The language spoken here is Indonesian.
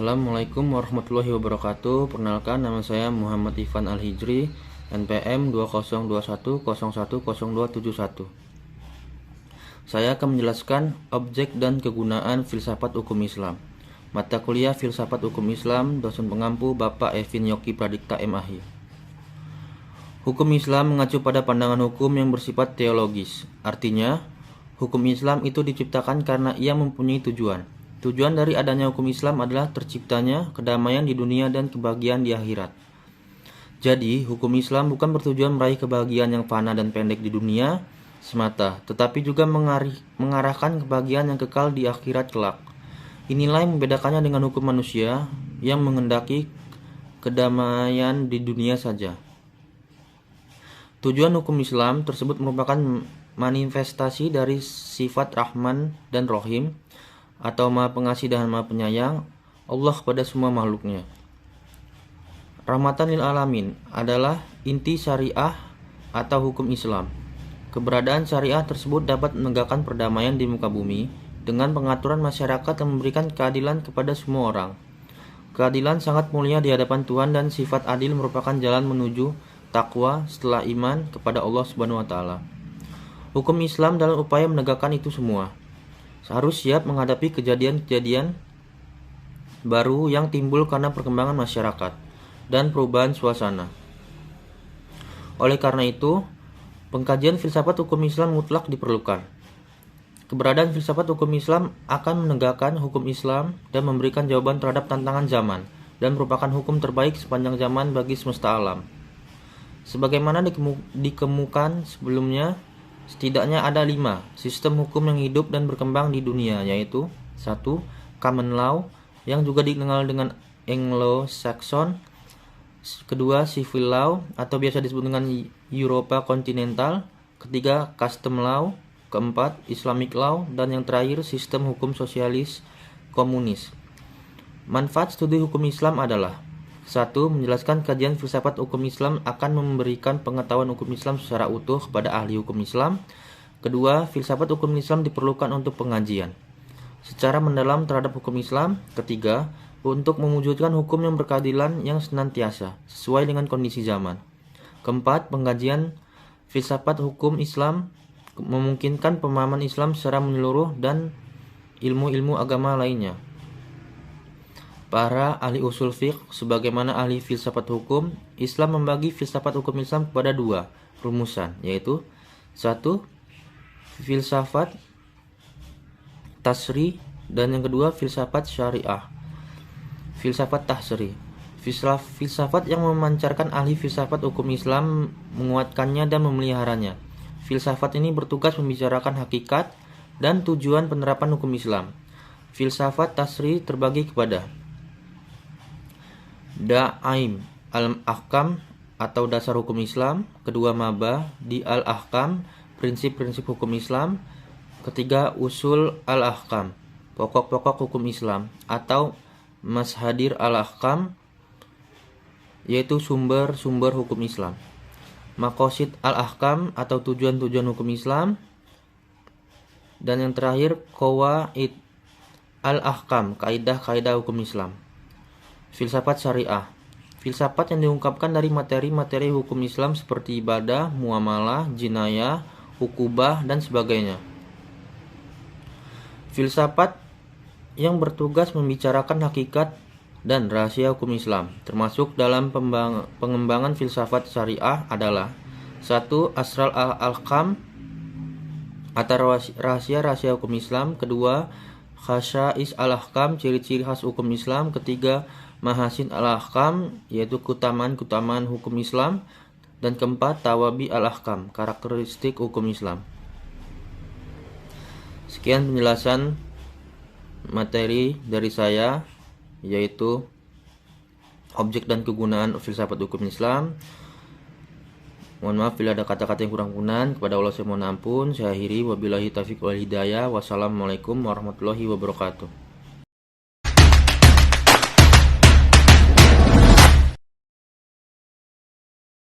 Assalamualaikum warahmatullahi wabarakatuh. Perkenalkan, nama saya Muhammad Ivan Al-Hijri, NPM 2021010271. Saya akan menjelaskan objek dan kegunaan filsafat hukum Islam. Mata kuliah Filsafat Hukum Islam, dosen pengampu Bapak Evin Yoki Pradikta MAhi. Hukum Islam mengacu pada pandangan hukum yang bersifat teologis. Artinya, hukum Islam itu diciptakan karena ia mempunyai tujuan. Tujuan dari adanya hukum Islam adalah terciptanya kedamaian di dunia dan kebahagiaan di akhirat. Jadi, hukum Islam bukan bertujuan meraih kebahagiaan yang fana dan pendek di dunia semata, tetapi juga mengarahkan kebahagiaan yang kekal di akhirat kelak. Inilah yang membedakannya dengan hukum manusia yang menghendaki kedamaian di dunia saja. Tujuan hukum Islam tersebut merupakan manifestasi dari sifat Rahman dan Rohim, atau Maha Pengasih dan Maha Penyayang Allah kepada semua makhluknya. Rahmatan lil alamin adalah inti syariah atau hukum Islam. Keberadaan syariah tersebut dapat menegakkan perdamaian di muka bumi dengan pengaturan masyarakat yang memberikan keadilan kepada semua orang. Keadilan sangat mulia di hadapan Tuhan dan sifat adil merupakan jalan menuju takwa setelah iman kepada Allah Subhanahu wa taala. Hukum Islam dalam upaya menegakkan itu semua harus siap menghadapi kejadian-kejadian baru yang timbul karena perkembangan masyarakat dan perubahan suasana. Oleh karena itu, pengkajian filsafat hukum Islam mutlak diperlukan. Keberadaan filsafat hukum Islam akan menegakkan hukum Islam dan memberikan jawaban terhadap tantangan zaman dan merupakan hukum terbaik sepanjang zaman bagi semesta alam. Sebagaimana dikemukakan sebelumnya, setidaknya ada 5 sistem hukum yang hidup dan berkembang di dunia, yaitu 1. Common Law yang juga dikenal dengan Anglo-Saxon. 2. Civil Law atau biasa disebut dengan Eropa Kontinental. 3. Custom Law. 4. Islamic Law. Dan yang terakhir sistem hukum sosialis komunis. Manfaat studi hukum Islam adalah 1. Menjelaskan kajian filsafat hukum Islam akan memberikan pengetahuan hukum Islam secara utuh kepada ahli hukum Islam. 2. Filsafat hukum Islam diperlukan untuk pengajian secara mendalam terhadap hukum Islam. 3. Untuk mewujudkan hukum yang berkeadilan yang senantiasa sesuai dengan kondisi zaman. 4. Pengkajian filsafat hukum Islam memungkinkan pemahaman Islam secara menyeluruh dan ilmu-ilmu agama lainnya. Para ahli usul fiqh sebagaimana ahli filsafat hukum Islam membagi filsafat hukum Islam kepada 2 rumusan, yaitu 1. Filsafat tasri dan yang kedua filsafat syariah. Filsafat tasri, filsafat yang memancarkan ahli filsafat hukum Islam, menguatkannya dan memeliharanya. Filsafat ini bertugas membicarakan hakikat dan tujuan penerapan hukum Islam. Filsafat tasri terbagi kepada Da'aim al-Ahkam atau dasar hukum Islam. 2. Maba di al-Ahkam, prinsip-prinsip hukum Islam. 3. Usul al-Ahkam, pokok-pokok hukum Islam atau Mashadir al-Ahkam, yaitu sumber-sumber hukum Islam. Maqasid al-Ahkam atau tujuan-tujuan hukum Islam. Dan yang terakhir Qawaid al-Ahkam, kaidah-kaidah hukum Islam. Filsafat syariah, filsafat yang diungkapkan dari materi-materi hukum Islam seperti ibadah, muamalah, jinayah, hukubah, dan sebagainya. Filsafat yang bertugas membicarakan hakikat dan rahasia hukum Islam, termasuk dalam pengembangan filsafat syariah adalah 1. Asrar al-Ahkam atau rahasia-rahasia hukum Islam. 2. Khasya'is al-Ahkam, ciri-ciri khas hukum Islam. 3. Mahasin al-Ahkam, yaitu keutamaan-keutamaan hukum Islam. Dan 4. Tawabi al-Ahkam, karakteristik hukum Islam. Sekian penjelasan materi dari saya, yaitu objek dan kegunaan filsafat hukum Islam. Mohon maaf bila ada kata-kata yang kurang berkenan. Kepada Allah saya mohon ampun. Saya akhiri, wabillahi taufiq wal hidayah. Wassalamualaikum warahmatullahi wabarakatuh.